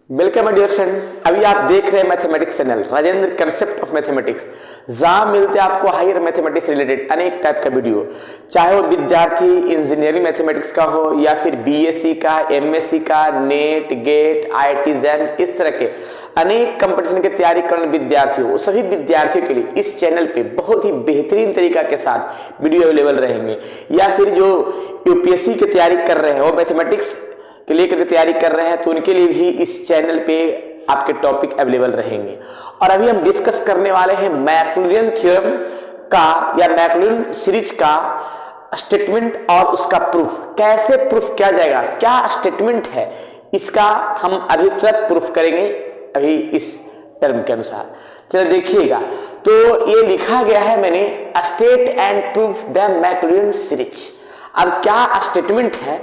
Welcome my dear friend. अभी आप देख रहे हैं mathematics channel Rajendra concept of mathematics. जहां मिलते हैं आपको हायर मैथमेटिक्स रिलेटेड अनेक टाइप का वीडियो, चाहे वो विद्यार्थी इंजीनियरिंग मैथमेटिक्स का हो या फिर बीएससी का, एमएससी का, नेट, गेट, आईआईटी जैम, इस तरह के अनेक कंपटीशन की तैयारी करने विद्यार्थियों, सभी विद्यार्थियों के लिए इस चैनल पे बहुत ही बेहतरीन तरीका के साथ वीडियो अवेलेबल रहेंगे। या फिर जो यूपीएससी की तैयारी कर रहे हैं, वो मैथमेटिक्स के लिए तैयारी कर रहे हैं, तो उनके लिए भी इस चैनल पे आपके टॉपिक अवेलेबल रहेंगे। और अभी हम डिस्कस करने वाले हैं मैक्लॉरिन थ्योरम का या मैक्लॉरिन सीरीज का स्टेटमेंट और उसका प्रूफ। कैसे प्रूफ किया जाएगा, क्या स्टेटमेंट है, इसका हम अभी तुरंत प्रूफ करेंगे अभी इस टर्म के अनुसार। चलो देखिएगा, तो ये लिखा गया है मैंने, state and proof the Maclaurin series. अब क्या स्टेटमेंट है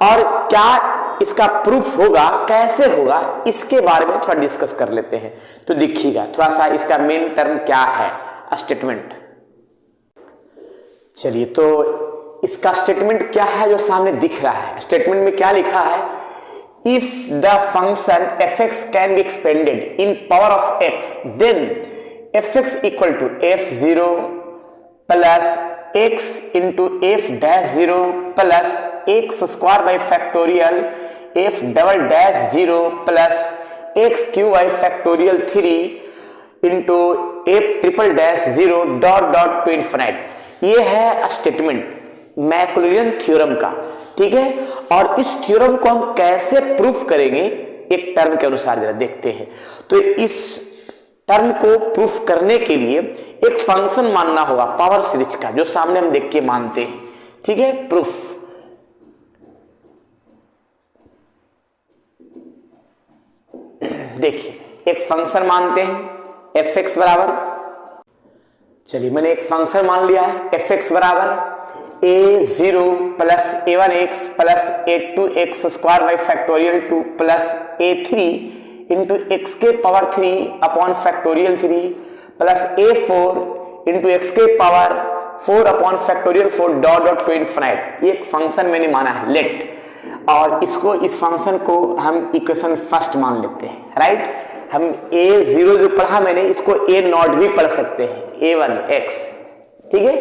और क्या इसका प्रूफ होगा, कैसे होगा, इसके बारे में थोड़ा डिस्कस कर लेते हैं। तो देखिएगा थोड़ा सा इसका मेन टर्म क्या है, स्टेटमेंट। चलिए, तो इसका स्टेटमेंट क्या है जो सामने दिख रहा है। स्टेटमेंट में क्या लिखा है, if the function fx can be expanded in power of x, then fx equal to f0 plus x into f dash 0 plus x square by factorial f double dash 0 plus x cube by factorial 3 into f triple dash 0 dot dot to infinite. ये है statement Maclaurin theorem का, ठीक है। और इस theorem को हम कैसे प्रूफ करेंगे एक टर्म के अनुसार जरा देखते हैं। तो इस टर्म को प्रूफ करने के लिए एक फंक्शन मानना होगा पावर सीरीज का, जो सामने हम देख के मानते हैं, ठीक है। प्रूफ देखिए, एक फंक्शन मानते हैं fx बराबर, चलिए मैंने एक फंक्शन मान लिया है fx बराबर a0 plus a1x plus a2x square by factorial 2 plus a3 into x के power 3 upon factorial 3 plus a4 into x के power 4 upon factorial 4 dot dot to infinite. ये एक फंक्शन मैंने माना है लेट, और इस फंक्शन को हम इक्वेशन फर्स्ट मान लेते हैं, राइट। हम a0 जो पढ़ा मैंने, इसको a0 भी पढ़ सकते हैं, a1x, ठीक है।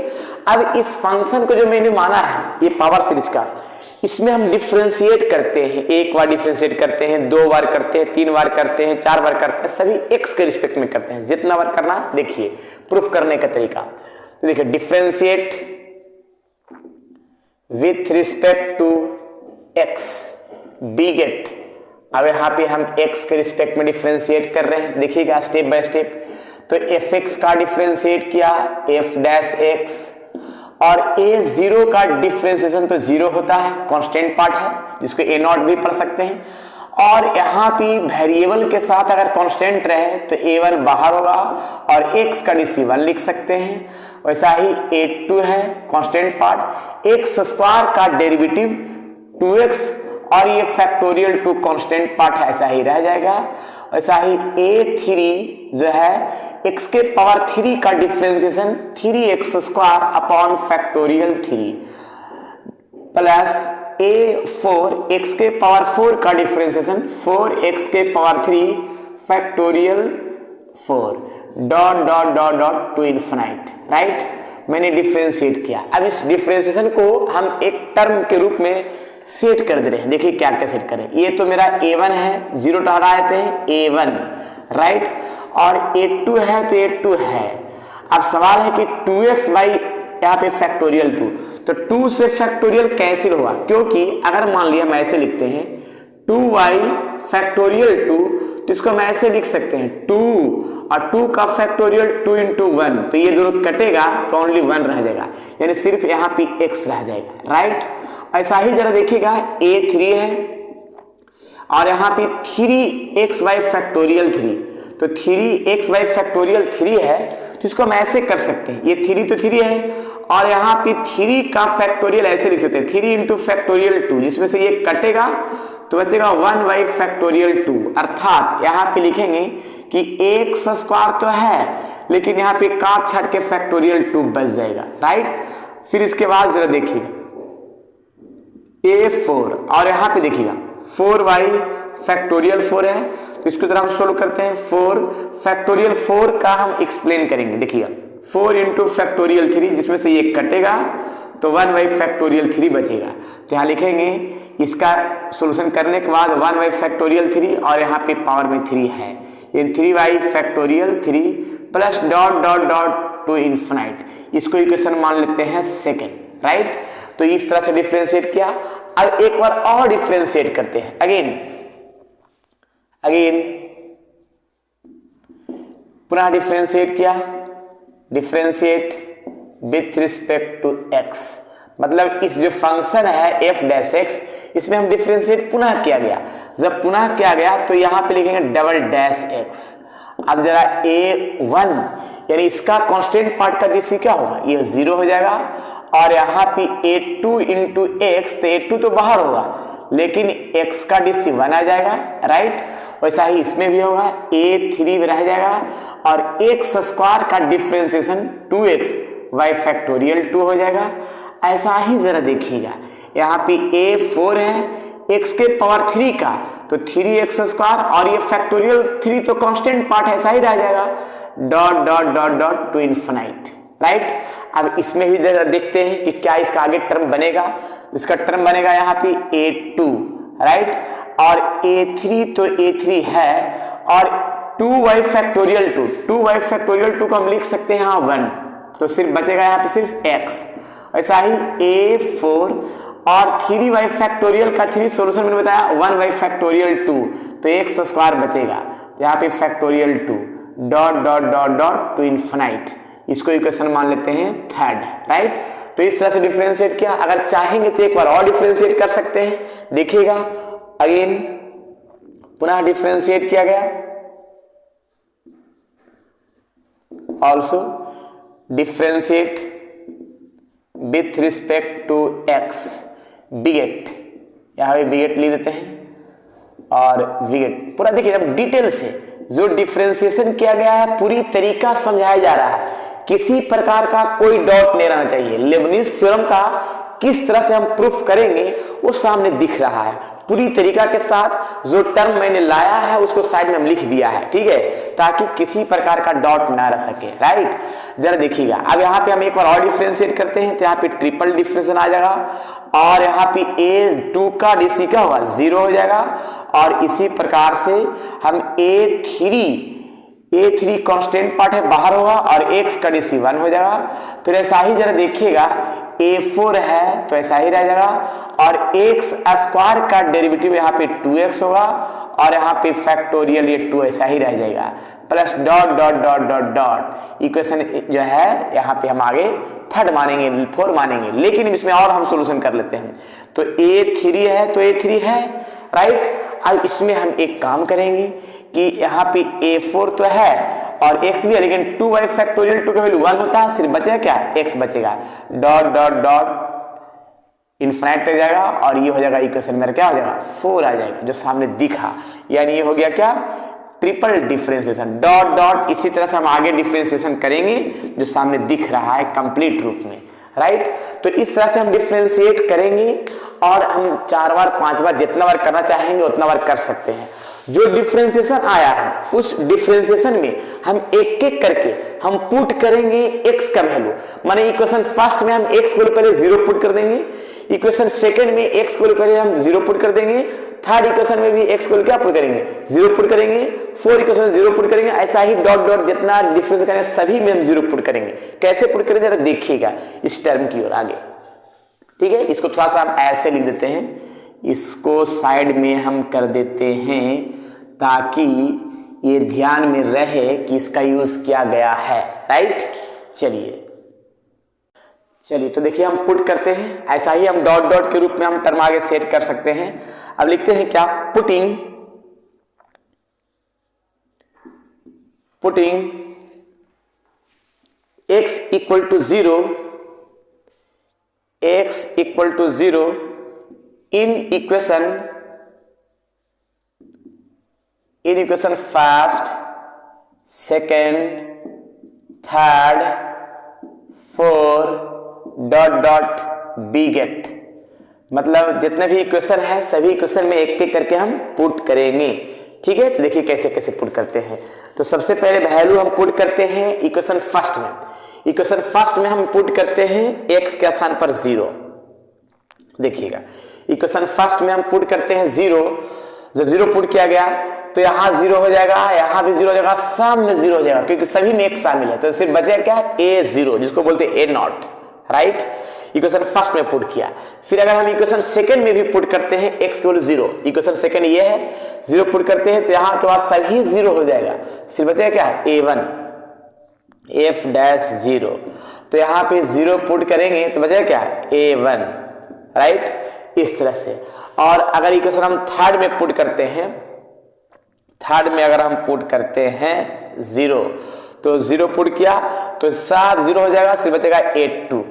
अब इस फंक्शन को जो मैंने माना है ये पावर सीरीज का, इसमें हम डिफरेंशिएट करते हैं, एक बार डिफरेंशिएट करते हैं, 2 बार करते हैं, 3 बार करते हैं, 4 बार करते हैं, सभी x के रिस्पेक्ट में करते हैं, जितना बार करना। देखिए प्रूफ करने का तरीका, तो देखिए differentiate with respect to x we get. अब यहाँ पे हम x के रिस्पेक्ट में डिफरेंशिएट कर रहे हैं, देखिएगा स्टेप बाय स्टेप। तो fx का डिफरेंशिएट किया f डैश x, और a0 का डिफरेंशिएशन तो 0 होता है, कांस्टेंट पार्ट है, जिसको a0 भी पढ़ सकते हैं। और यहाँ पे वेरिएबल के साथ अगर कांस्टेंट रहे तो a1 बाहर होगा और x का DC1 लिख सकते हैं। वैसा ही a2 है कांस्टेंट पार्ट, x स्क्वायर का डेरिवेटिव 2x और ये फैक्टोरियल 2 कांस्टेंट पार्ट है, ऐसा ही रह जाएगा। वैसा ही a3 जो है x के पावर 3 का differentiation 3x square upon factorial 3 plus a4 x के पावर 4 का डिफरेंशिएशन 4x के power 3 factorial 4 dot dot dot dot to infinite, right. मैंने डिफरेंशिएट किया। अब इस डिफरेंशिएशन को हम एक टर्म के रूप में सेट कर दे रहे हैं। देखिए क्या क्या सेट करें, ये तो मेरा a1 है, 0 हटा देते हैं a1, राइट। और a2 है तो a2 है। अब सवाल है कि 2x बाई यहाँ पे फैक्टोरियल 2, तो 2 से फैक्टोरियल कैंसिल होगा, क्योंकि अगर मान लिया हम ऐसे लिखते हैं 2y फैक्टोरियल 2, तो इसको हम ऐसे लिख सकते हैं 2 और 2 का फैक्टोरियल 2 इंटू 1, तो ये दोनों कटेगा तो ओनली 1 रह जाएगा, यानी सिर्फ यहाँ पे x रह जाएगा, राइट। ऐसा ही जरा देखिएगा a3 है और यहाँ पे 3x बाई फैक्टोरियल 3, तो 3x बाई फैक्टोरियल 3 है, तो इसको हम ऐसे कर सकते हैं, ये 3 तो 3 है और यहाँ पे 3 का फैक्टोरियल ऐसे लिख सकते हैं 3 इंटू फैक्टोरियल 2, जिसमें से ये कटेगा तो बचेगा 1 बाई फैक्टोरियल 2। अर्थात यहाँ पे लिखेंगे कि x स्क्वायर तो है लेकिन यहाँ पे काट छाट के फैक्टोरियल 2 बच जाएगा, राइट। फिर इसके बाद जरा देखिएगा a4 और यहाँ पे देखिएगा 4 बाई फैक्टोरियल 4 है, तो इसको जरा हम सोल्व करते हैं। 4 फैक्टोरियल 4 का हम एक्सप्लेन करेंगे। देखिएगा 4 इंटू फैक्टोरियल 3, जिसमें से ये कटेगा तो 1 बाई फैक्टोरियल 3 बचेगा। तो यहाँ लिखेंगे इसका सोल्यूशन करने के बाद 1 बाई फैक्टोरियल 3 और यहाँ पे पावर में 3 है, ये 3 by factorial 3 plus dot dot dot to infinite, इसको इक्वेशन मान लेते हैं सेकेंड, राइट। तो इस तरह से डिफरेंशिएट किया। अब एक बार और डिफरेंशिएट करते हैं, अगेन पुनः डिफरेंशिएट किया, differentiate with respect to x, मतलब इस जो फंक्शन है एफ डैश एक्स, इसमें हम डिफरेंशिएट पुनः किया गया। जब पुनः किया गया तो यहां पे लिखेंगे डबल डैश एक्स। अब जरा a1 यानी इसका कांस्टेंट पार्ट का डीसी क्या होगा, ये 0 हो जाएगा, और यहाँ पे a2 इंटू एक्स, तो a2 तो बाहर होगा लेकिन x का डीसी 1 आ जाएगा, राइट। वैसा ही इसमें भी होगा, a3 रह जाएगा और x स्क्वायर का डिफरेंशिएशन 2x बाई फैक्टोरियल 2 हो जाएगा। ऐसा ही जरा देखिएगा, यहाँ पे a4 है x के पावर 3 का, तो 3x स्क्वायर और ये फैक्टोरियल 3 तो कांस्टेंट पार्ट ऐसा ही रह जाएगा, dot dot dot dot to infinite, right. अब इसमें भी जरा देखते हैं कि क्या इसका आगे टर्म बनेगा। इसका टर्म बनेगा यहाँ पे a2, राइट, और a3 तो a3 है, और 2 बाई फैक्टोरियल 2 को हम लिख सकते हैं यहाँ 1, तो सिर्फ बचेगा यहाँ पे सिर्फ x। ऐसा ही a4 और 3 बाई फैक्टोरियल का 3 सोल्यूशन मैंने बताया 1 बाई फैक्टोरियल 2, तो x स्क्वायर बचेगा, तो यहाँ पे factorial 2 dot dot dot dot to infinite, इसको इक्वेशन मान लेते हैं थर्ड, राइट। तो इस तरह से डिफरेंशिएट किया। अगर चाहेंगे तो एक बार और डिफरेंशिएट कर सकते हैं, देखिएगा अगेन पुनः डिफरेंशिएट किया गया, also differentiate with respect to x, we get, यहाँ पे बिगेट लिख देते हैं और बिगेट पूरा देखिए हम डिटेल से जो डिफरेंशिएशन किया गया है पूरी तरीका समझाया जा रहा है, किसी प्रकार का कोई डाउट नहीं रहना चाहिए। लेबनिज थ्योरम का किस तरह से हम प्रूफ करेंगे वो सामने दिख रहा है पूरी तरीका के साथ। जो टर्म मैंने लाया है उसको साइड में हम लिख दिया है, ठीक है, ताकि किसी प्रकार का डाउट ना रह सके, राइट। जरा देखिएगा अब यहाँ पे हम एक बार और डिफरेंशिएट करते हैं, तो यहाँ पे ट्रिपल डिफरेंशिएशन आ जाएगा और यहाँ पे a2 का डीसी क्या होगा 0 हो जाएगा, और इसी प्रकार से हम a3 कांस्टेंट पार्ट है बाहर होगा और x का डीसी 1 हो जाएगा। फिर ऐसा ही जरा देखिएगा a4 है तो ऐसा ही रह जाएगा, और x स्क्वायर का डेरिवेटिव यहाँ पे 2x होगा, और यहाँ पे फैक्टोरियल ये 2 ऐसा ही रह जाएगा, plus dot dot dot dot dot equation जो है यहाँ पे हम आगे थर्ड मानेंगे 4 मानेंगे, लेकिन इसमें और हम सोल्यूशन कर लेते हैं। तो a3 है तो a3 है, राइट। अब इसमें हम एक काम करेंगे कि यहाँ पे a4 तो है और x भी है, लेकिन 2 बाई फैक्टोरियल 2 का वैल्यू 1 होता है, सिर्फ बचेगा क्या x बचेगा, डॉट डॉट डॉट इन्फिनाइट तक जाएगा, और ये हो जाएगा इक्वेशन मेरा क्या हो जाएगा 4 आ जाएगा जो सामने दिखा, यानी ये हो गया क्या ट्रिपल डिफरेंशिएशन, डॉट डॉट। इसी तरह से हम आगे डिफरेंशिएशन करेंगे जो सामने दिख रहा है कंप्लीट रूप में, राइट। तो इस तरह से हम डिफरेंशिएट करेंगे और हम 4 बार 5 बार जितना बार करना चाहेंगे उतना बार कर सकते हैं। जो डिफरेंशिएशन आया है उस डिफरेंशिएशन में हम एक एक करके हम पुट करेंगे x का वैल्यू, माने इक्वेशन फर्स्ट में हम x को पहले 0 पुट कर देंगे, इक्वेशन सेकंड में x को पहले हम 0 पुट कर देंगे, थर्ड इक्वेशन में भी x को क्या पुट करेंगे 0 पुट करेंगे, फोर्थ इक्वेशन 0 पुट करेंगे, ऐसा ही डॉट डॉट जितना डिफरेंस करेंगे सभी में हम 0 पुट करेंगे। कैसे पुट करेंगे जरा देखिएगा इस टर्म की ओर आगे, ठीक है। इसको थोड़ा सा हम ऐसे लिख देते हैं, इसको साइड में हम कर देते हैं ताकि ये ध्यान में रहे कि इसका यूज किया गया है, राइट। चलिए तो देखिए हम पुट करते हैं, ऐसा ही हम डॉट डॉट के रूप में हम टर्म आगे सेट कर सकते हैं। अब लिखते हैं क्या, putting x equal to 0 in equation first, second, third, four dot dot we get. मतलब जितने भी इक्वेशन है सभी इक्वेशन में एक एक करके हम पुट करेंगे। ठीक है, तो देखिए कैसे कैसे पुट करते हैं। तो सबसे पहले वैल्यू हम पुट करते हैं इक्वेशन फर्स्ट में। इक्वेशन फर्स्ट में हम पुट करते हैं x के स्थान पर 0। देखिएगा इक्वेशन फर्स्ट में हम पुट करते हैं 0। जब 0 पुट किया गया तो यहाँ 0 हो जाएगा, यहाँ भी 0 हो जाएगा, सब में 0 हो जाएगा क्योंकि सभी में एक शामिल है। तो सिर्फ बचेगा क्या, a0 जिसको बोलते हैं a0, राइट। इक्वेशन फर्स्ट में पुट किया। फिर अगर हम इक्वेशन सेकंड में भी पुट करते हैं x के वैल्यू 0, इक्वेशन सेकंड ये है, 0 पुट करते हैं तो यहाँ के बाद सभी 0 हो जाएगा, सिर्फ बचेगा क्या, a1 f-0। तो यहाँ पे 0 पुट करेंगे तो बचेगा क्या, a1, राइट, इस तरह से। और अगर इक्वेशन हम थर्ड में पुट करते हैं, थर्ड में अगर हम पुट करते हैं 0, तो 0 पुट किया तो सब 0 हो जाएगा, सिर्फ बचेगा a2।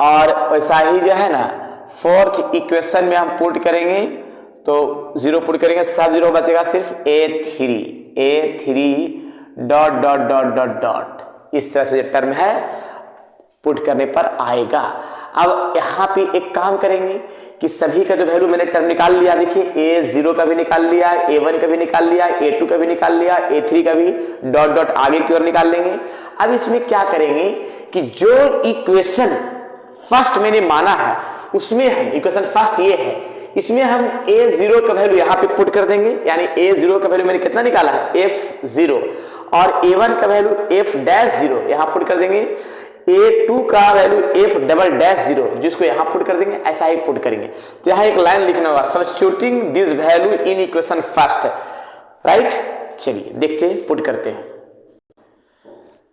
और वैसा ही जो है ना फोर्थ इक्वेशन में हम पुट करेंगे तो 0 पुट करेंगे, सब 0 बचेगा, सिर्फ a3 dot dot dot dot dot, इस तरह से जो टर्म है पुट करने पर आएगा। अब यहाँ पे एक काम करेंगे कि सभी का जो वैल्यू मैंने टर्म निकाल लिया, देखिए a0 का भी निकाल लिया, a1 का भी निकाल लिया, a2 का भी निकाल लिया, a3 का भी डॉट डॉट आगे की ओर निकाल लेंगे। अब इसमें क्या करेंगे कि जो इक्वेशन फर्स्ट मैंने माना है उसमें हम, इक्वेशन फर्स्ट ये है, इसमें हम a0 का वैल्यू यहाँ पे पुट कर देंगे। यानी a0 का वैल्यू मैंने कितना निकाला है, f0, और a1 का वैल्यू f-0 यहाँ पुट कर देंगे, a2 का वैल्यू f-0 जिसको यहाँ पुट कर देंगे, ऐसा ही पुट करेंगे। तो यहाँ एक लाइन लिखना होगा, substituting this value in equation first, right. चलिए देखते हैं, पुट करते हैं।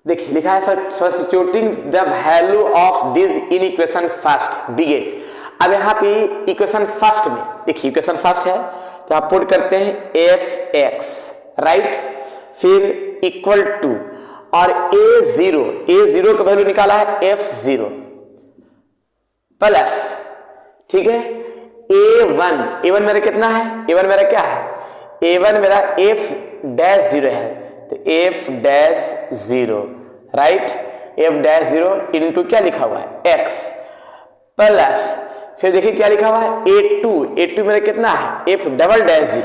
देखिए लिखा है substituting the value of this in equation first we get. अब यहाँ पे इक्वेशन फर्स्ट में देखिए, इक्वेशन फर्स्ट है तो आप पुट करते हैं f(x), राइट, फिर इक्वल टू, और a0 का वैल्यू निकाला है f0 प्लस, ठीक है, a1 मेरा कितना है, a1 मेरा क्या है, a1 मेरा f-0 है, तो f-0, राइट, f-0 इंटू क्या लिखा हुआ है, x, प्लस फिर देखिए क्या लिखा हुआ है, a2 मेरा कितना है, f-0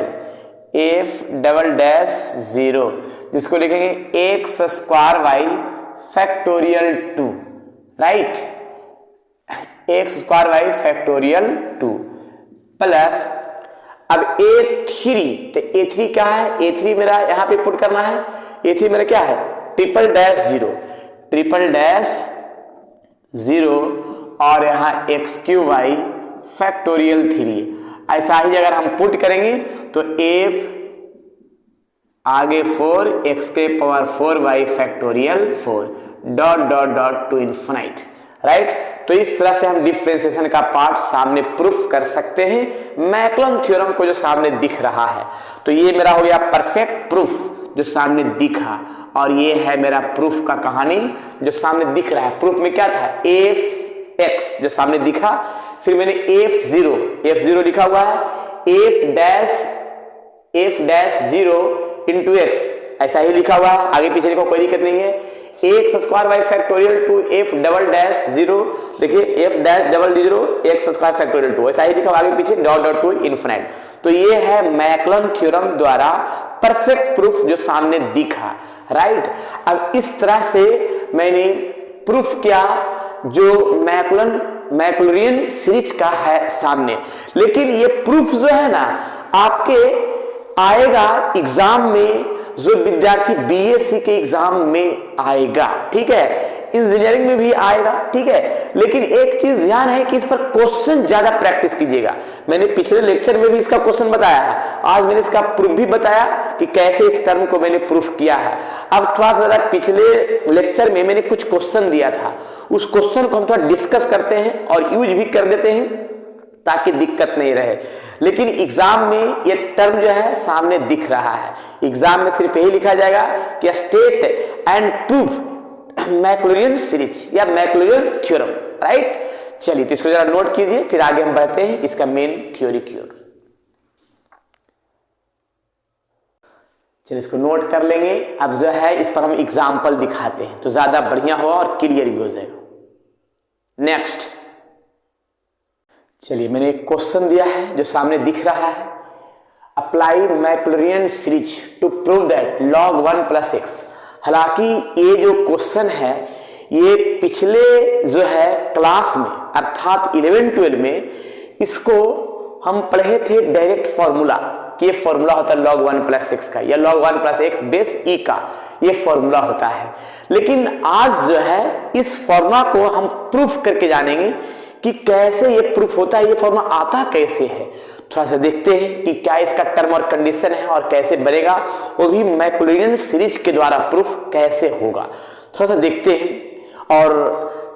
जिसको लिखेंगे x² factorial 2, right, x² factorial 2 plus, अब a3, तो a3 क्या है, a3 मेरा यहाँ पे पुट करना है, a3 मेरा क्या है, $0 और यहाँ x³ फैक्टोरियल 3। ऐसा ही अगर हम पुट करेंगे तो f आगे 4 x⁴y factorial 4 dot dot dot to infinite, right. तो इस तरह से हम डिफरेंशिएशन का पार्ट सामने प्रूफ कर सकते हैं मैक्लॉन थ्योरम को जो सामने दिख रहा है। तो ये मेरा हो गया परफेक्ट प्रूफ जो सामने दिखा, और ये है मेरा प्रूफ का कहानी जो सामने दिख रहा है। प्रूफ में क्या था, f(x) जो सामने दिखा, फिर मैंने f0 लिखा हुआ है, f-0 इंटू x, ऐसा ही लिखा हुआ है, आगे पीछे लिखो कोई दिक्कत नहीं है, x² फैक्टोरियल 2 f-0, देखिए f-0 x² फैक्टोरियल 2, ऐसा ही लिखा हुआ आगे पीछे डॉट डॉट टू इन्फिनाइट। तो ये है मैक्लॉन थ्योरम द्वारा परफेक्ट प्रूफ जो सामने दिखा, राइट। अब इस तरह से मैंने प्रूफ किया जो मैक्लॉरियन सीरीज का है सामने। लेकिन ये प्रूफ जो है ना आपके आएगा एग्जाम में, जो विद्यार्थी बीएससी के एग्जाम में आएगा, ठीक है, इंजीनियरिंग में भी आएगा, ठीक है। लेकिन एक चीज ध्यान है कि इस पर क्वेश्चन ज्यादा प्रैक्टिस कीजिएगा। मैंने पिछले लेक्चर में भी इसका क्वेश्चन बताया है, आज मैंने इसका प्रूफ भी बताया कि कैसे इस टर्म को मैंने प्रूफ किया है। अब थोड़ा सा ज्यादा पिछले लेक्चर में मैंने कुछ क्वेश्चन दिया था, उस क्वेश्चन को हम थोड़ा डिस्कस करते हैं और यूज भी कर देते हैं ताकि दिक्कत नहीं रहे। लेकिन एग्जाम में ये टर्म जो है सामने दिख रहा है, एग्जाम में सिर्फ यही लिखा जाएगा कि स्टेट एंड प्रूफ मैक्लॉरियन सीरीज या मैक्लॉरियन थ्योरम, राइट। चलिए तो इसको जरा नोट कीजिए, फिर आगे हम बढ़ते हैं इसका मेन थ्योरी की ओर। चलिए इसको नोट कर लेंगे। अब जो है इस पर हम एग्जाम्पल दिखाते हैं तो ज्यादा बढ़िया होगा और क्लियर भी हो जाएगा। नेक्स्ट चलिए, मैंने एक क्वेश्चन दिया है जो सामने दिख रहा है। Apply Maclaurin series to prove that log 1 + x। हालांकि ये जो क्वेश्चन है ये पिछले जो है क्लास में अर्थात 11-12 में इसको हम पढ़े थे डायरेक्ट फॉर्मूला कि ये फॉर्मूला होता है log 1 + x का या log 1 + x बेस e का, ये फॉर्मूला होता है। लेकिन आज जो है इस फॉर्मूला को हम प्रूफ करके जानेंगे कि कैसे ये प्रूफ होता है, ये फॉर्मूला आता कैसे है। थोड़ा सा देखते हैं कि क्या इसका टर्म और कंडीशन है और कैसे बनेगा, वो भी मैक्लॉरिन सीरीज के द्वारा प्रूफ कैसे होगा। थोड़ा सा देखते हैं और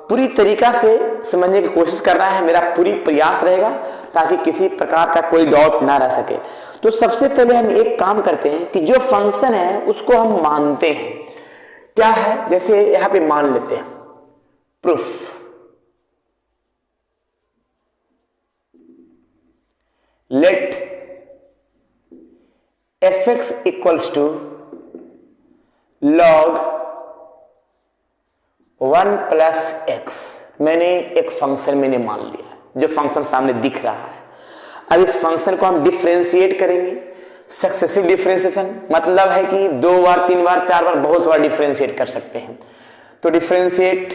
पूरी तरीका से समझने की कोशिश करना है, मेरा पूरी प्रयास रहेगा ताकि किसी प्रकार का कोई डाउट ना रह सके। तो सबसे पहले हम एक काम करते हैं कि जो फंक्शन है उसको हम मानते हैं। क्या है, जैसे यहां पे मान लेते हैं proof let fx equals to log 1 + x। मैंने एक फंक्शन मैंने मान लिया, जो फंक्शन सामने दिख रहा है। अब इस फंक्शन को हम डिफरेंशिएट करेंगे। सक्सेसिव डिफरेंशिएशन मतलब है कि 2 बार 3 बार 4 बार बहुत बार डिफरेंशिएट कर सकते हैं। तो differentiate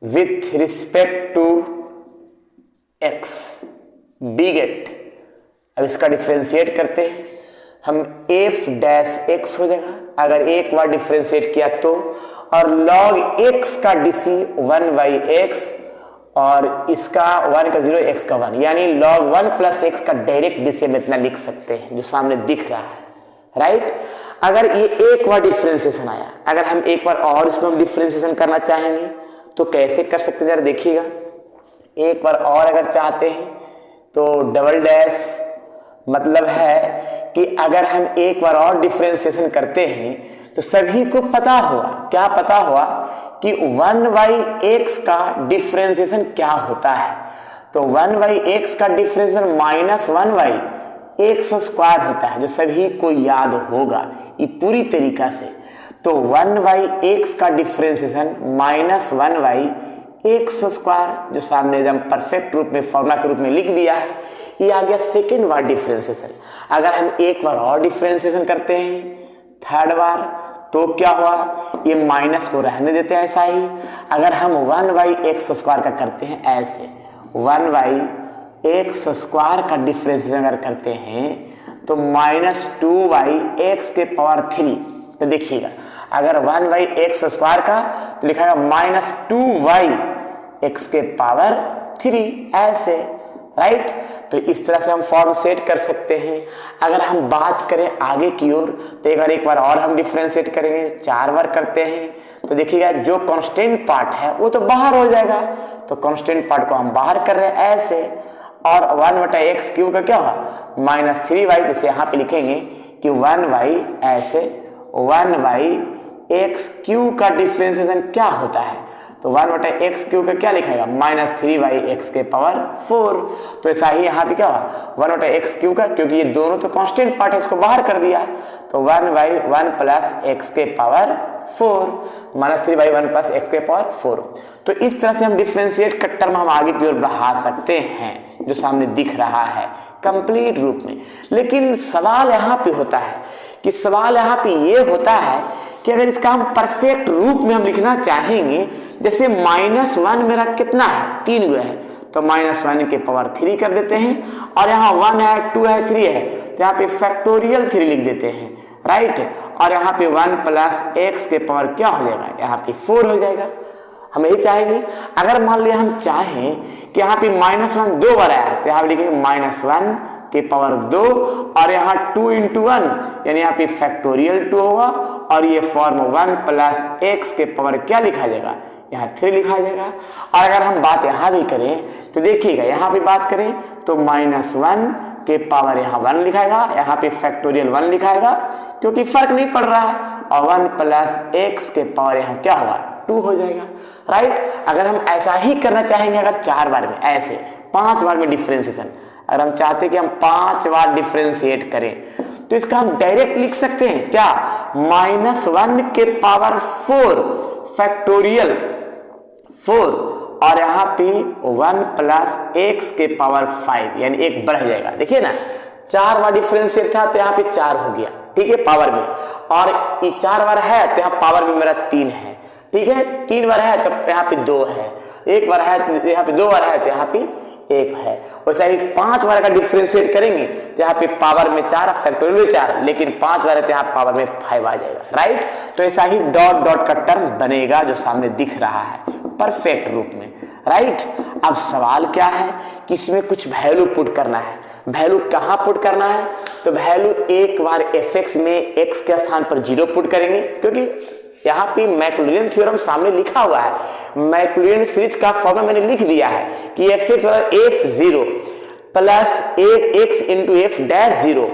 with respect to x we get. अब इसका डिफरेंशिएट करते हैं हम, f' हो जाएगा अगर एक बार डिफरेंशिएट किया तो, और log x का dc 1/x और इसका 1 का 0 x का 1, यानी log 1 + x का डायरेक्ट dc में इतना लिख सकते हैं जो सामने दिख रहा है, राइट। अगर ये एक बार डिफरेंशिएशन आया, अगर हम एक बार और इसमें हम डिफरेंशिएशन करना चाहेंगे तो कैसे कर सकते हैं जरा देखिएगा। एक बार और अगर चाहते हैं तो डबल डैश मतलब है कि अगर हम एक बार और डिफरेंशिएशन करते हैं तो सभी को पता हुआ, क्या पता हुआ कि 1/x का डिफरेंशिएशन क्या होता है। तो 1/x का डिफरेंशिएशन -1/x² होता है, जो सभी को याद होगा ये पूरी तरीका से। तो 1/x का डिफरेंशिएशन -1/x², जो सामने एकदम परफेक्ट रूप में फॉर्मूला के रूप में लिख दिया है, ये आ गया सेकेंड बार डिफरेंशिएशन। अगर हम एक बार और डिफरेंशिएशन करते हैं थर्ड बार तो क्या हुआ, ये माइनस को रहने देते हैं ऐसा ही। अगर हम 1/x² का करते हैं ऐसे, 1/x² का डिफरेंशिएशन अगर करते हैं तो -2/x⁻3। तो देखिएगा अगर 1/x² का तो लिखा है -2/x⁻3 ऐसे, राइट। तो इस तरह से हम फॉर्म सेट कर सकते हैं। अगर हम बात करें आगे की ओर तो एक बार और हम डिफरेंशिएट करेंगे, 4 बार करते हैं तो देखिएगा जो कांस्टेंट पार्ट है वो तो बाहर हो जाएगा। तो कांस्टेंट पार्ट को हम बाहर कर रहे हैं ऐसे, और 1/x³ का क्या हुआ -3/, जैसे यहाँ पे लिखेंगे कि 1/ ऐसे 1/x³ का डिफरेंशिएशन क्या होता है। तो 1/x³ का क्या लिखेगा -3/x⁴। तो ऐसा ही यहाँ पे क्या हुआ 1/x³ का, क्योंकि ये दोनों तो कांस्टेंट पार्ट है इसको बाहर कर दिया, तो 1/1 + x⁴, -3/1 + x⁴। तो इस तरह से हम डिफरेंशिएट का टर्म हम आगे की ओर बढ़ा सकते हैं, जो सामने दिख रहा है कंप्लीट रूप में। लेकिन सवाल यहाँ पे होता है कि ये होता है कि अगर इसका हम परफेक्ट रूप में हम लिखना चाहेंगे, जैसे -1 मेरा कितना है 3 गो है, तो -1⁻³ कर देते हैं, और यहाँ 1 है 2 है 3 है तो यहाँ पे फैक्टोरियल 3 लिख देते हैं, राइट। और यहाँ पे 1 + x⁻ क्या हो जाएगा, यहाँ पे 4 हो जाएगा। हम यही चाहेंगे। अगर मान लिया हम चाहें कि यहाँ पे -1 2 बार आया तो यहाँ पे लिखेंगे -1⁻2, और यहाँ 2 × 1 यानी यहाँ पे फैक्टोरियल 2 होगा, और ये फॉर्म 1 + x⁻ क्या लिखा जाएगा, यहाँ 3 लिखा जाएगा। और अगर हम बात यहाँ भी करें तो देखिएगा, यहाँ पे बात करें तो -1⁻ यहाँ 1 लिखाएगा, यहाँ पे फैक्टोरियल 1 लिखाएगा, क्योंकि फर्क नहीं पड़ रहा है, और 1 + x⁻ यहाँ क्या होगा 2 हो जाएगा, राइट। अगर हम ऐसा ही करना चाहेंगे, अगर 4 बार में ऐसे 5 बार में डिफरेंशिएशन, अगर हम चाहते कि हम 5 बार डिफरेंशिएट करें तो इसका हम डायरेक्ट लिख सकते हैं क्या, -1⁴ फैक्टोरियल 4 और यहाँ पे 1 प्लस एक्स के पावर 5 यानी एक बढ़ जाएगा। देखिए ना 4 बार डिफरेंशिएट था तो यहाँ पे 4 हो गया, ठीक है, पावर में, और ये 4 बार है तो यहाँ पावर में मेरा 3 है, ठीक है, 3 बार है तो यहाँ पे 2 है, 1 बार है तो यहाँ पे 2 बार है तो यहाँ पे 1 है। वैसे ही 5 बार का डिफरेंशिएट करेंगे तो यहाँ पे पावर में 4 फैक्टोरियल में 4, लेकिन 5 बार है तो यहाँ पावर में 5 आ जाएगा, राइट। तो ऐसा ही डॉट डॉट का टर्म बनेगा जो सामने दिख रहा है परफेक्ट रूप में, राइट। अब सवाल क्या है कि इसमें कुछ वैल्यू पुट करना है। वैल्यू कहाँ पुट करना है? तो वैल्यू एक बार fx में x के स्थान पर 0 पुट करेंगे, क्योंकि यहाँ पे मैक्लॉरिन थ्योरम सामने लिखा हुआ है। मैक्लॉरिन सीरीज का फॉर्मूला मैंने लिख दिया है कि fx बराबर f0 plus x into f dash 0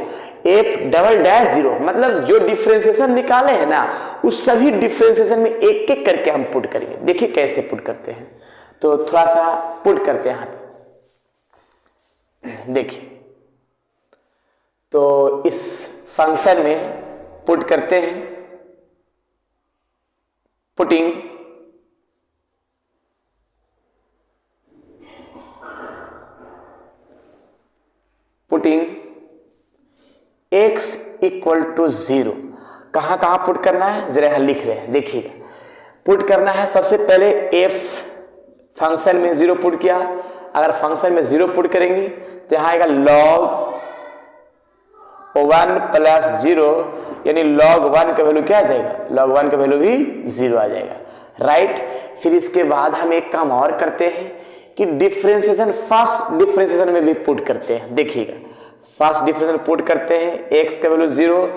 f double dash 0, मतलब जो डिफरेंशिएशन निकाले हैं ना उस सभी डिफरेंशिएशन में एक एक करके हम पुट करेंगे। देखिए कैसे पुट करते हैं, तो थोड़ा सा पुट करते हैं यहाँ पे। देखिए तो इस फंक्शन में पुट करते हैं, पुटिंग x इक्वल टू 0 कहां कहां पुट करना है जरा यहां लिख रहे हैं, देखिएगा। पुट करना है सबसे पहले f फंक्शन में 0 पुट किया, अगर फंक्शन में 0 पुट करेंगे तो यहां आएगा log 1 प्लस 0, यानी log 1 का वैल्यू क्या आ जाएगा, log 1 का वैल्यू भी 0 आ जाएगा, राइट। फिर इसके बाद हम एक काम और करते हैं कि डिफरेंशिएशन फर्स्ट डिफरेंशिएशन में भी पुट करते हैं। देखिएगा फर्स्ट डिफरेंशिएशन पुट करते हैं, x का वैल्यू 0,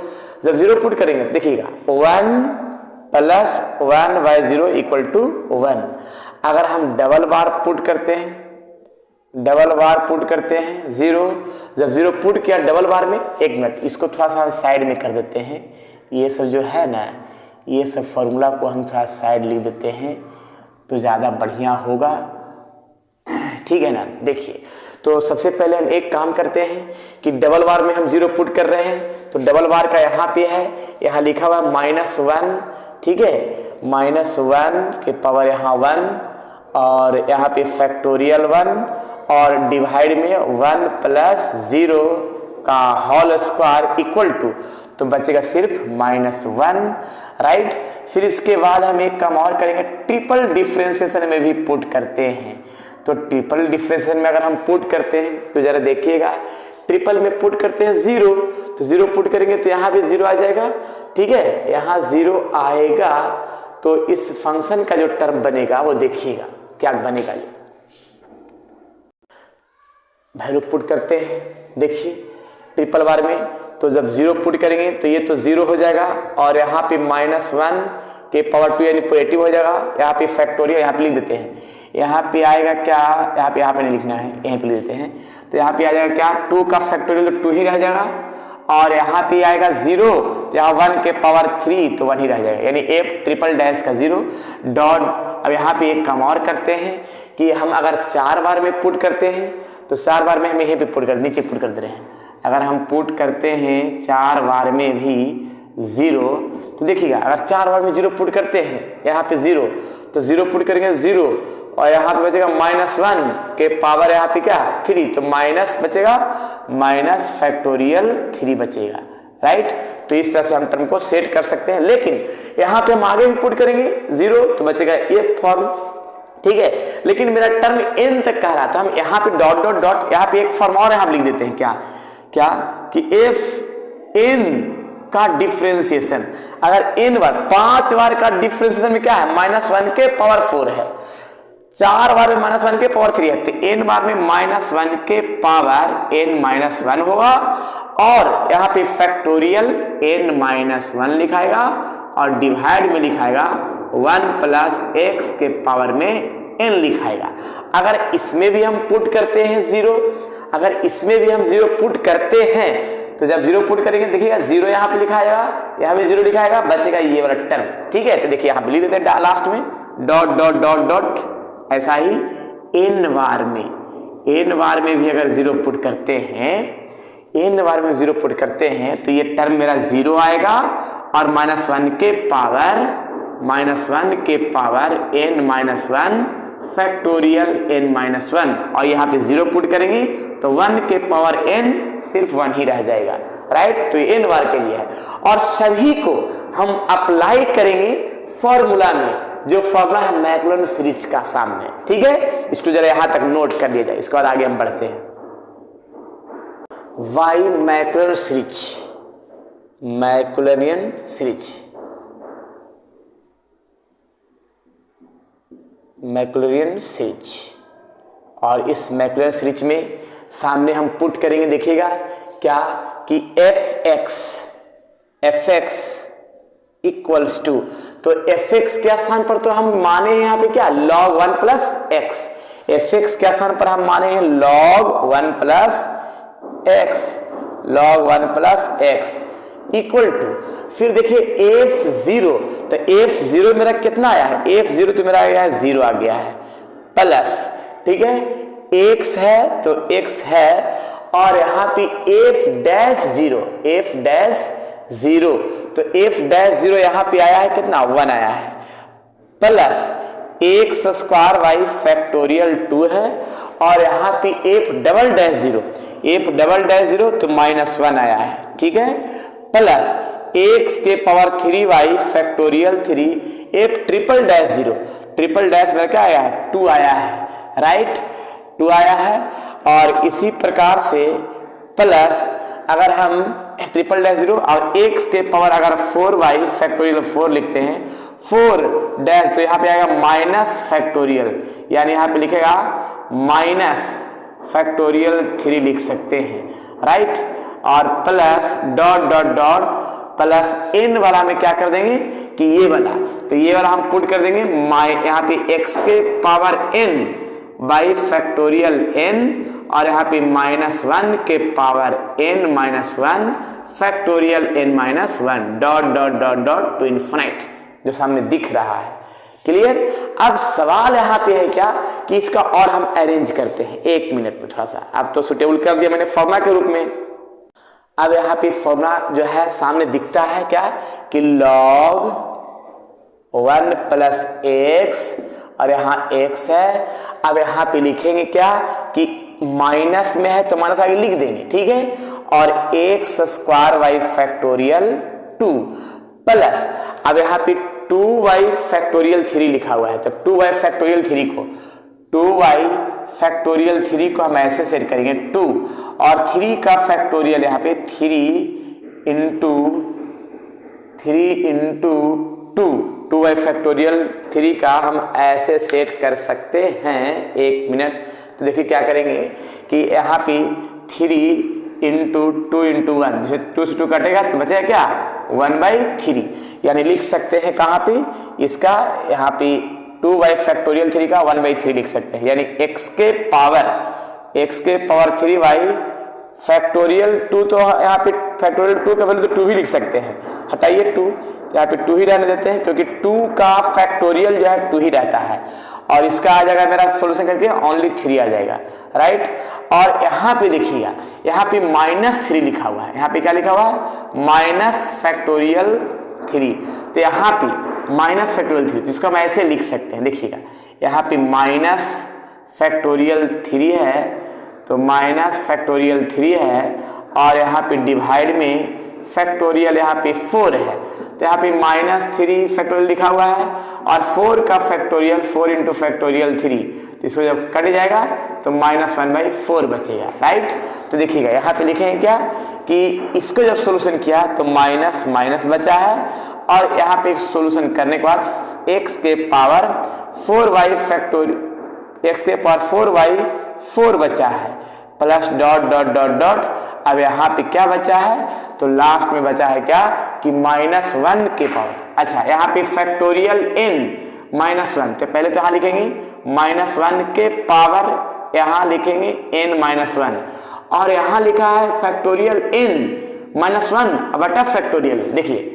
जब 0 पुट करेंगे देखिएगा 1 प्लस 1 बाय 0 इक्वल टू 1। अगर हम डबल बार पुट करते हैं, डबल बार पुट करते हैं 0, जब 0 पुट किया डबल बार में, एक मिनट इसको थोड़ा सा साइड में कर देते हैं, ये सब जो है ना ये सब फॉर्मूला को हम थोड़ा साइड लिख देते हैं तो ज़्यादा बढ़िया होगा, ठीक है ना। देखिए तो सबसे पहले हम एक काम करते हैं कि डबल बार में हम 0 पुट कर रहे हैं, तो डबल बार का यहाँ पे है, यहाँ लिखा हुआ -1, ठीक है, -1 के पावर यहाँ 1 और यहाँ पे फैक्टोरियल 1 और डिवाइड में 1 प्लस 0 का होल स्क्वायर इक्वल टू, तो बचेगा सिर्फ -1, राइट। फिर इसके बाद हम एक काम और करेंगे, ट्रिपल डिफरेंशिएशन में भी पुट करते हैं। तो ट्रिपल डिफरेंशिएशन में अगर हम पुट करते हैं तो जरा देखिएगा, ट्रिपल में पुट करते हैं 0, तो 0 पुट करेंगे तो यहाँ भी 0 आ जाएगा, ठीक है, यहाँ 0 आएगा तो इस फंक्शन का जो टर्म बनेगा वो देखिएगा क्या बनेगा। ये वैल्यू पुट करते हैं, देखिए ट्रिपल बार में, तो जब 0 पुट करेंगे तो ये तो 0 हो जाएगा और यहाँ पे -1 के पावर 2 यानी पॉजिटिव हो जाएगा, यहाँ पे फैक्टोरियल यहाँ पे लिख देते हैं, यहाँ पे आएगा क्या, यहाँ पे नहीं लिखना है, यहीं पे लिख देते हैं, तो यहाँ पे आ जाएगा क्या 2 का फैक्टोरियल तो 2 ही रह जाएगा और यहाँ पे आएगा 0 तो यहाँ 1 के पावर 3 तो 1 ही रह जाएगा, यानी f ट्रिपल डैश का 0 डॉट। अब यहाँ पे एक काम और करते हैं कि हम अगर 4 बार में पुट करते हैं तो 4 बार में हम यहीं पे पुट कर नीचे पुट कर दे रहे हैं। अगर हम पुट करते हैं 4 बार में भी 0, तो देखिएगा अगर 4 बार में 0 पुट करते हैं यहाँ पे 0, तो 0 पुट करेंगे 0 और यहाँ पे बचेगा -1 के पावर यहाँ पे क्या 3, तो माइनस बचेगा माइनस फैक्टोरियल 3 बचेगा, राइट। तो इस तरह से हम टर्म को सेट कर सकते हैं, लेकिन यहाँ पे हम आगे भी पुट करेंगे 0 तो बचेगा ये फॉर्म, ठीक है। लेकिन मेरा टर्म n तक कह रहा, तो हम यहाँ पे डॉट डॉट डॉट यहाँ पे एक फॉर्म और यहाँ लिख देते हैं, क्या कि f n का डिफरेंशिएशन, अगर n बार 5 बार का डिफरेंशिएशन में क्या है -1 के पावर 4 है, 4 बार में -1 के पावर 3 है, तो n बार में -1 के पावर n-1 होगा और यहाँ पे फैक्टोरियल n-1 लिखाएगा और डिवाइड में लिखाएगा 1 प्लस x के पावर में n लिखाएगा। अगर इसमें भी हम पुट करते हैं 0, अगर इसमें भी हम 0 पुट करते हैं तो जब 0 पुट करेंगे देखिएगा 0 यहाँ पे लिखाएगा, यहाँ भी 0 लिखाएगा, बचेगा ये वाला टर्म, ठीक है। तो देखिए यहाँ पे लिख देते हैं लास्ट में डॉट डॉट डॉट डॉट। ऐसा ही n बार में भी अगर 0 पुट करते हैं, n बार में 0 पुट करते हैं तो ये टर्म मेरा 0 आएगा और -1 के power n-1 factorial n minus 1 और यहाँ पे 0 पुट करेंगे तो 1 के पावर n सिर्फ 1 ही रह जाएगा, राइट। तो ये n बार के लिए है और सभी को हम अप्लाई करेंगे फॉर्मूला में, जो फॉर्मूला है मैक्लॉरिन सीरीज का सामने, ठीक है। इसको जरा यहां तक नोट कर लिया जाए, इसके बाद आगे हम बढ़ते हैं। Why Maclaurin series, Maclaurin series, Maclaurin series, और इस मैक्लॉरिन सीरीज में सामने हम पुट करेंगे, देखिएगा क्या कि एफ एक्स इक्वल्स टू, तो एफ एक्स के स्थान पर तो हम माने हैं यहाँ पे क्या log 1 plus x, f x के स्थान पर हम माने हैं log 1 plus x, log 1 plus x equal to, फिर देखिए f0, तो f0 मेरा कितना आया है, f0 तो मेरा आया है 0 आ गया है, प्लस, ठीक है, x है तो x है, और यहाँ पे f डैश 0, तो f डैश 0 यहाँ पे आया है कितना 1 आया है, plus x square by factorial 2 है, और यहाँ पे f डबल डैश 0 तो माइनस 1 आया है, ठीक है, प्लस एक्स के power 3 by factorial 3, f triple dash में क्या आया है 2 आया है, राइट, 2 आया है। और इसी प्रकार से प्लस अगर हम ट्रिपल डैश 0 और x के पावर अगर 4 वाई फैक्टोरियल 4 लिखते हैं, 4 डैश तो यहाँ पे आएगा माइनस फैक्टोरियल, यानी यहाँ पे लिखेगा माइनस फैक्टोरियल 3 लिख सकते हैं, राइट, और plus dot dot dot plus n वाला में क्या कर देंगे कि ये वाला, तो ये वाला हम पुट कर देंगे यहाँ पे x के power n by factorial n, और यहाँ पे -1 के power n minus 1 factorial n minus 1 dot dot dot dot to infinite, जो सामने दिख रहा है, क्लियर। अब सवाल यहाँ पे है क्या कि इसका और हम अरेंज करते हैं 1 मिनट में थोड़ा सा, अब तो सुटेबल कर दिया मैंने फॉर्मूला के रूप में। अब यहाँ पे फॉर्मूला जो है सामने दिखता है क्या कि log 1 प्लस एक्स, और यहाँ x है, अब यहाँ पे लिखेंगे क्या कि माइनस में है तो माइनस आगे लिख देंगे, ठीक है, और x square by factorial 2 plus, अब यहाँ पे 2y फैक्टोरियल 3 लिखा हुआ है, तो 2y फैक्टोरियल 3 को हम ऐसे सेट करेंगे 2, और 3 का फैक्टोरियल यहाँ पे 3 इंटू 2y फैक्टोरियल 3 का हम ऐसे सेट कर सकते हैं 1 मिनट। तो देखिए क्या करेंगे कि यहाँ पे 3 इंटू 2 इंटू 1, जैसे 2 से 2 कटेगा तो बचेगा क्या 1/3, यानी लिख सकते हैं कहाँ पे इसका, यहाँ पे 2y फैक्टोरियल 3 का 1/3 लिख सकते हैं, यानी x के पावर 3y फैक्टोरियल 2, तो यहाँ पे फैक्टोरियल 2 का वैल्यू तो 2 ही लिख सकते हैं, हटाइए 2, तो यहाँ पे 2 ही रहने देते हैं, क्योंकि 2 का फैक्टोरियल जो है 2 ही रहता है, और इसका आ जाएगा मेरा सॉल्यूशन करके ओनली 3 आ जाएगा, राइट। और यहाँ पे देखिएगा यहाँ पे -3 लिखा हुआ है, यहाँ पे क्या लिखा हुआ है माइनस फैक्टोरियल 3, तो यहाँ पे माइनस फैक्टोरियल 3, जिसको हम ऐसे लिख सकते हैं, देखिएगा यहाँ पे माइनस फैक्टोरियल 3 है, तो माइनस फैक्टोरियल 3 है, और यहाँ पे डिवाइड में फैक्टोरियल यहाँ पे 4 है, तो यहाँ पे -3 फैक्टोरियल लिखा हुआ है, और 4 का फैक्टोरियल 4 इंटू फैक्टोरियल 3, तो इसको जब कट जाएगा तो -1/4 बचेगा, राइट। तो देखिएगा यहाँ पे लिखेंगे क्या कि इसको जब सोल्यूशन किया तो माइनस माइनस बचा है, और यहाँ पे सोल्यूशन करने के बाद x के पावर 4y फैक्टोरियल, x के पावर 4y 4 बचा है, plus dot dot dot dot, अब यहाँ पे क्या बचा है तो लास्ट में बचा है क्या कि -1 के पावर, अच्छा यहाँ पे फैक्टोरियल n -1, तो पहले तो यहाँ लिखेंगे -1 के पावर, यहाँ लिखेंगे n-1, और यहाँ लिखा है फैक्टोरियल n-1 बटा फैक्टोरियल, देखिए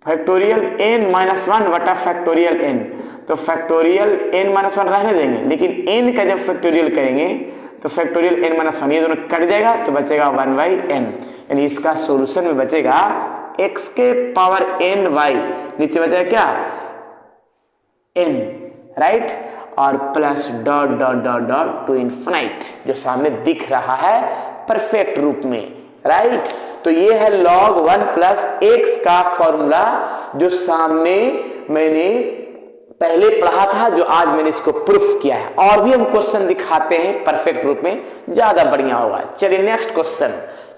फैक्टोरियल n-1 बटा फैक्टोरियल n, तो फैक्टोरियल n-1 रहने देंगे, लेकिन n का जब फैक्टोरियल करेंगे तो फैक्टोरियल n-1 ये दोनों कट जाएगा तो बचेगा 1/n, यानी इसका सॉल्यूशन में बचेगा x के पावर ny, नीचे बचेगा क्या n, राइट, और plus dot dot dot dot to infinite, जो सामने दिख रहा है परफेक्ट रूप में, राइट। तो ये है log 1 प्लस एक्स का फॉर्मूला, जो सामने मैंने पहले पढ़ा था, जो आज मैंने इसको प्रूफ किया है। और भी हम क्वेश्चन दिखाते हैं परफेक्ट रूप में, ज्यादा बढ़िया होगा। चलिए नेक्स्ट क्वेश्चन।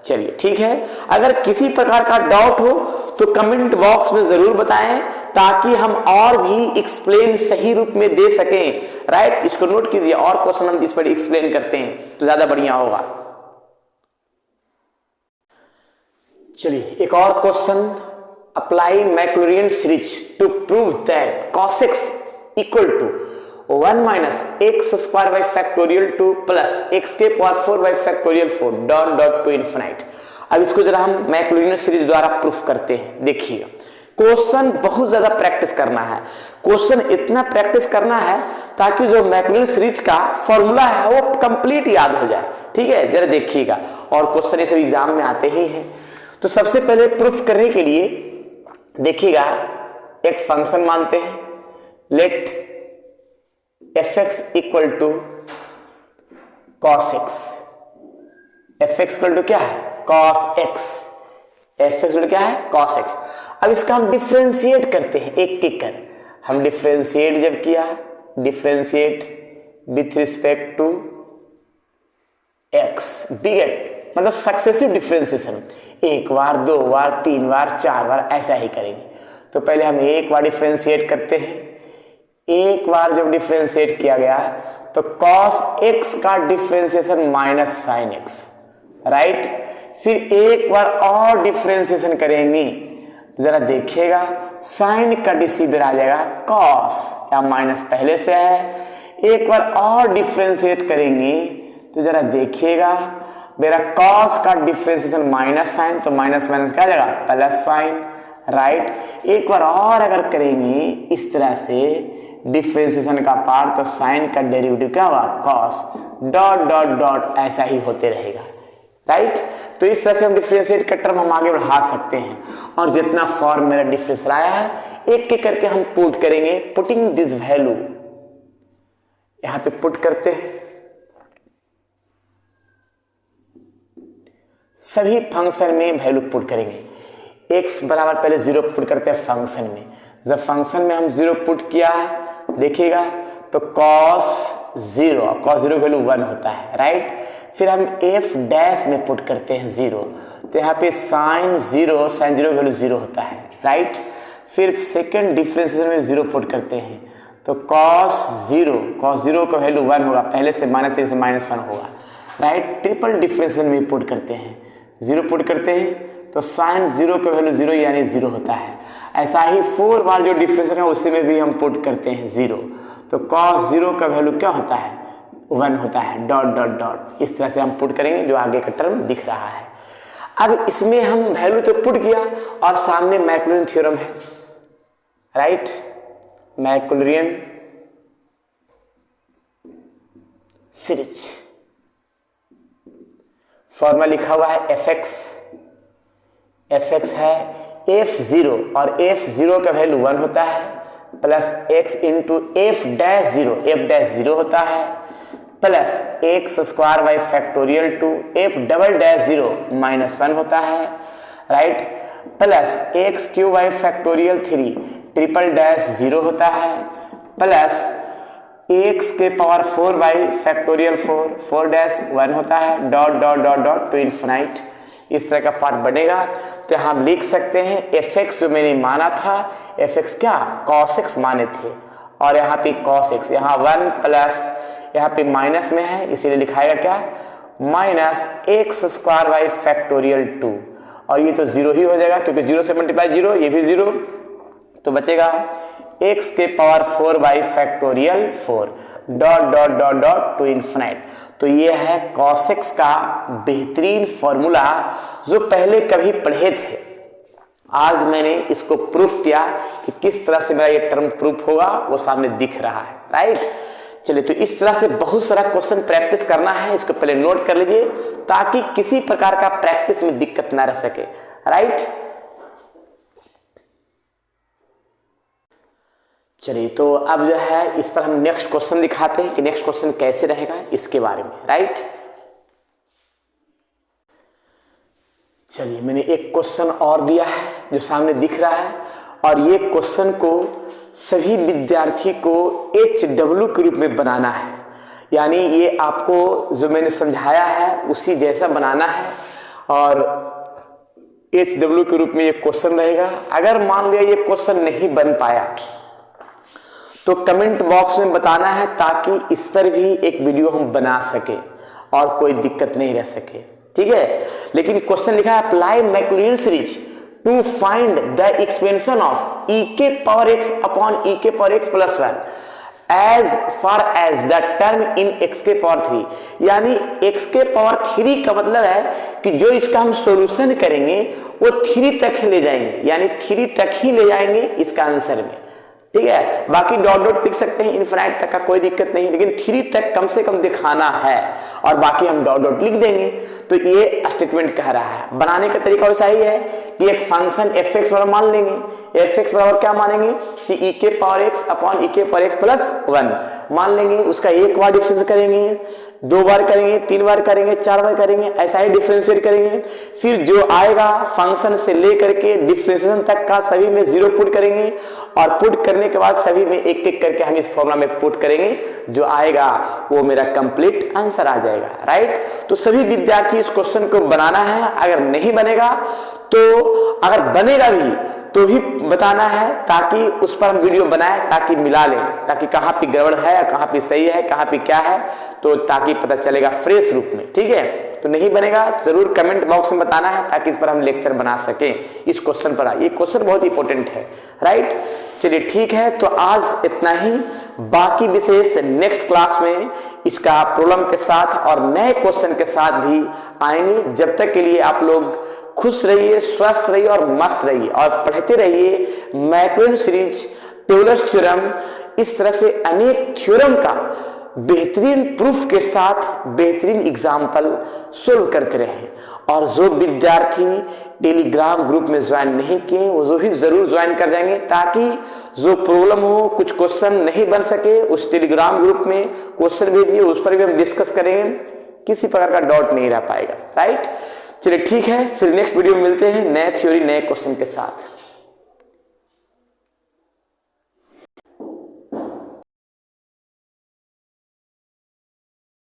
चलिए ठीक है, अगर किसी प्रकार का डाउट हो तो कमेंट बॉक्स में जरूर बताएं, ताकि हम और भी एक्सप्लेन सही रूप में दे सकें, राइट। इसको नोट कीजिए, और क्वेश्चन हम इस पर एक्सप्लेन करते हैं तो ज्यादा बढ़िया होगा। चलिए एक और question. Apply Maclaurin series to prove that cos x equal to 1 minus x square by factorial 2 plus x के power 4 by factorial 4 dot dot to infinite. अब इसको जरा हम मैक्लॉरिन सीरीज द्वारा प्रूफ करते हैं। देखिए क्वेश्चन बहुत ज्यादा प्रैक्टिस करना है, क्वेश्चन इतना प्रैक्टिस करना है ताकि जो मैक्लॉरिन सीरीज का फॉर्मूला है वो कंप्लीट याद हो जाए, ठीक है। जरा देखिएगा, और क्वेश्चन ये सब एग्जाम में आते ही हैं। तो सबसे पहले प्रूफ करने के लिए देखिएगा, एक फंक्शन मानते हैं, let fx equal to cos x। fx equal to क्या है? cos x। fx equal to क्या है? cos x। अब इसका हम डिफरेंशिएट करते हैं एक एक कर। हम डिफरेंशिएट जब किया, differentiate with respect to x, we get मतलब सक्सेसिव डिफरेंशिएशन, एक बार, दो बार, तीन बार, चार बार, ऐसा ही करेंगे। तो पहले हम एक बार डिफरेंशिएट करते हैं। एक बार जब डिफरेंशिएट किया गया तो cos x का differentiation minus sine x, right. फिर एक बार और डिफरेंशिएशन करेंगे तो जरा देखिएगा, साइन का डिसीजर आ जाएगा cos, या माइनस पहले से है। एक बार और डिफरेंशिएट करेंगे तो जरा देखिएगा, मेरा cos का डिफरेंशिएशन माइनस साइन, तो माइनस माइनस क्या आ जाएगा? Plus sign, right. एक बार और अगर करेंगे इस तरह से डिफरेंशिएशन का पार्ट, तो साइन का डेरिवेटिव क्या होगा? cos, डॉट डॉट डॉट, ऐसा ही होते रहेगा, राइट। तो इस तरह से हम डिफरेंशिएट का टर्म हम आगे बढ़ा सकते हैं। और जितना फॉर्म मेरा डिफरेंशियल आया है, एक एक करके हम पुट करेंगे। पुटिंग दिस वैल्यू, यहां पे पुट करते हैं सभी फंक्शन में वैल्यू पुट करेंगे। x बराबर पहले 0 पुट करते हैं फंक्शन में। जब फंक्शन में हम 0 पुट किया, देखिएगा तो cos 0 वैल्यू 1 होता है, राइट। फिर हम f डैश में पुट करते हैं 0, तो यहाँ पे sin 0 वैल्यू 0 होता है, राइट। फिर सेकेंड डिफरेंशिएशन में 0 पुट करते हैं, तो cos 0 का वैल्यू 1 होगा, पहले से माइनस 1 होगा, राइट। ट्रिपल डिफरेंशिएशन में पुट करते हैं, 0 पुट करते हैं तो साइन 0 का वैल्यू 0 यानी 0 होता है। ऐसा ही 4 बार जो डिफरेंशिएशन है उसी में भी हम पुट करते हैं 0, तो cos 0 का वैल्यू क्या होता है? 1 होता है, डॉट डॉट डॉट। इस तरह से हम पुट करेंगे, जो आगे का टर्म दिख रहा है। अब इसमें हम वैल्यू तो पुट किया, और सामने मैक्लॉरिन थ्योरम है, राइट। मैक्लॉरिन सीरीज फॉर्मूला लिखा हुआ है fx है f0, और f0 का वैल्यू 1 होता है, plus x into f dash 0 होता है, plus x square by factorial 2 f double dash 0 minus 1 होता है, right. Plus x cube by factorial 3 triple dash 0 होता है, प्लस एक्स के पावर 4 बाई फैक्टोरियल 4 डैश 1 होता है, dot dot dot dot to infinite. इस तरह का पार्ट बनेगा। तो हम लिख सकते हैं fx जो मैंने माना था, fx क्या? cos x माने थे, और यहाँ पे cos x, यहाँ 1 प्लस यहाँ पे माइनस में है, इसीलिए लिखाएगा क्या? Minus x square by factorial 2, और ये तो 0 ही हो जाएगा क्योंकि 0 से मल्टीप्लाई 0, ये भी 0, तो बचेगा x के power 4 by factorial 4 dot dot dot dot to infinite. तो ये है cos x का बेहतरीन फॉर्मूला जो पहले कभी पढ़े थे। आज मैंने इसको प्रूफ किया कि किस तरह से मेरा ये टर्म प्रूफ होगा, वो सामने दिख रहा है, राइट। चलिए, तो इस तरह से बहुत सारा क्वेश्चन प्रैक्टिस करना है, इसको पहले नोट कर लीजिए ताकि किसी प्रकार का प्रैक्टिस में दिक्कत ना रह सके, राइट। चलिए तो अब जो है इस पर हम नेक्स्ट क्वेश्चन दिखाते हैं कि नेक्स्ट क्वेश्चन कैसे रहेगा इसके बारे में, राइट। चलिए मैंने एक क्वेश्चन और दिया है जो सामने दिख रहा है, और ये क्वेश्चन को सभी विद्यार्थी को HW के रूप में बनाना है, यानी ये आपको जो मैंने समझाया है उसी जैसा बनाना है और HW के रूप में ये क्वेश्चन रहेगा। अगर मान लिया ये क्वेश्चन नहीं बन पाया तो कमेंट बॉक्स में बताना है ताकि इस पर भी एक वीडियो हम बना सके और कोई दिक्कत नहीं रह सके, ठीक है। लेकिन क्वेश्चन लिखा है apply Maclaurin series to find the expansion of e के पावर x अपॉन e के power x plus 1 as far as the term in x के पावर 3, यानी x के पावर 3 का मतलब है कि जो इसका हम सॉल्यूशन करेंगे वो 3 तक ही ले जाएंगे, यानी 3 तक ही ले जाएंगे इसका आंसर में, ठीक है। बाकी डॉट डॉट लिख सकते हैं इनफिनाइट तक का कोई दिक्कत नहीं, लेकिन 3 तक कम से कम दिखाना है और बाकी हम डॉट डॉट लिख देंगे। तो ये स्टेटमेंट कह रहा है। बनाने का तरीका वैसा ही है कि एक फंक्शन fx बराबर मान लेंगे, fx बराबर क्या मानेंगे कि e के पावर x अपॉन e के पावर x प्लस 1 मान लेंगे। उसका एक बार डिफरेंस करेंगे, 2 बार करेंगे, 3 बार करेंगे, 4 बार करेंगे, ऐसा ही डिफरेंशिएट करेंगे। फिर जो आएगा फंक्शन से लेकर के डिफरेंशिएशन तक का सभी में 0 पुट करेंगे और पुट करने के बाद सभी में एक एक करके हम इस फॉर्मूला में पुट करेंगे, जो आएगा वो मेरा कंप्लीट आंसर आ जाएगा, राइट। तो सभी विद्यार्थी इस क्वेश्चन को बनाना है। अगर नहीं बनेगा तो अगर बनेगा भी तो भी बताना है ताकि उस पर हम वीडियो बनाएं, ताकि मिला लें, ताकि कहाँ पे गड़बड़ है, कहाँ पे सही है, कहाँ पे क्या है, तो ताकि पता चलेगा फ्रेश रूप में, ठीक है। तो नहीं बनेगा जरूर कमेंट बॉक्स में बताना है ताकि इस पर हम लेक्चर बना सकें इस क्वेश्चन पर। ये क्वेश्चन बहुत इंपॉर्टेंट है, राइट। चलिए ठीक है, तो आज इतना ही। बाकी विशेष नेक्स्ट क्लास में इसका प्रॉब्लम के साथ और नए क्वेश्चन के साथ भी आएंगे। जब तक के लिए आप लोग खुश रहिए, स्वस्थ रहिए और मस्त रहिए और पढ़ते रहिए मैक्लॉरिन सीरीज, टेलर्स थ्योरम, इस तरह से अनेक थ्योरम का बेहतरीन प्रूफ के साथ बेहतरीन एग्जाम्पल सोल्व करते रहें। और जो विद्यार्थी टेलीग्राम ग्रुप में ज्वाइन नहीं किए वो जो भी जरूर ज्वाइन कर जाएंगे, ताकि जो प्रॉब्लम हो, कुछ क्वेश्चन नहीं बन सके, उस टेलीग्राम ग्रुप में क्वेश्चन भेजिए, उस पर भी हम डिस्कस करेंगे, किसी प्रकार का डाउट नहीं रह पाएगा, राइट। चलिए ठीक है, फिर नेक्स्ट वीडियो में मिलते हैं नए थ्योरी नए क्वेश्चन के साथ।